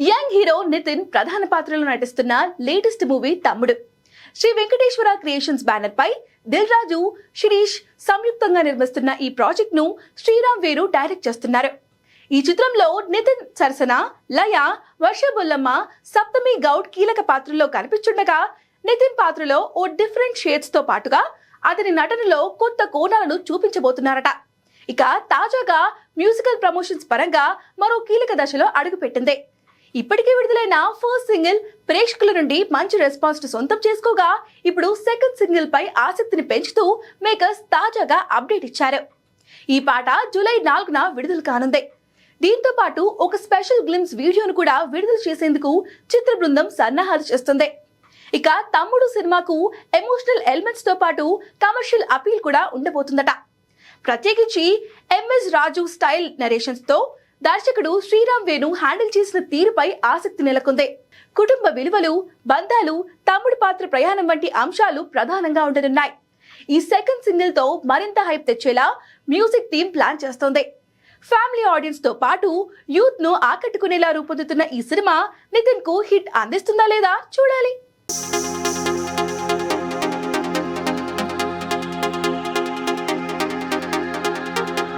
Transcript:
Young hero Nitin ప్రధాన పాత్రలో నటిస్తున్న లేటెస్ట్ మూవీ తమ్ముడు. శ్రీ వెంకటేశ్వర క్రియేషన్స్ బ్యానర్ పై దిల్ రాజు, శిరీష్ సంయుక్తంగా నిర్మిస్తున్న ఈ ప్రాజెక్ట్ ను శ్రీరామ్ వేరు డైరెక్ట్ చేస్తున్నారు. ఈ చిత్రంలో నితిన్ సరసన, లయ, వర్ష బొల్లమ్మ, సప్తమి గౌడ్ కీలక పాత్రల్లో కనిపిస్తుండగా నితిన్ పాత్రలో ఓ డిఫరెంట్ షేడ్స్ తో పాటుగా అతని నటనలో కొత్త కోణాలను చూపించబోతున్నారట. ఇక తాజాగా మ్యూజికల్ ప్రమోషన్స్ పరంగా మరో కీలక దశలో అడుగుపెట్టింది. ఇప్పటికే విడుదలైన ఫస్ట్ సింగిల్ ప్రేక్షకుల నుండి మంచి రెస్పాన్స్ సొంతం చేసుకోగా ఇప్పుడు సెకండ్ సింగిల్ పై ఆసక్తిని పెంచుతూ మేకర్స్ తాజాగా అప్డేట్ ఇచ్చారు. ఈ పాట జూలై 4న విడుదల కానుంది. దీంతో పాటు ఒక స్పెషల్ గ్లిమ్స్ వీడియోను కూడా విడుదల చేసేందుకు చిత్ర బృందం సన్నాహాలు చేస్తుంది. ఇక తమ్ముడు సినిమాకు ఎమోషనల్ ఎలిమెంట్స్ తో పాటు కమర్షియల్ అపీల్ కూడా ఉండబోతుందట. ప్రత్యేకించి ఎంఎస్ రాజు స్టైల్ నరేషన్స్ తో దర్శకుడు శ్రీరామ్ వేణు హ్యాండిల్ చేసిన తీరుపై ఆసక్తి నెలకొంది. కుటుంబ విలువలు, బంధాలు, తమ్ముడు పాత్ర ప్రయాణం వంటి అంశాలు ప్రధానంగా ఉండనున్నాయి. ఈ సెకండ్ సింగిల్ తో మరింత హైప్ తెచ్చేలా మ్యూజిక్ థీమ్ ప్లాన్ చేస్తోంది. ఫ్యామిలీ ఆడియన్స్ తో పాటు యూత్ ను ఆకట్టుకునేలా రూపొందుతున్న ఈ సినిమా నితిన్ కు హిట్ అందిస్తుందా లేదా చూడాలి.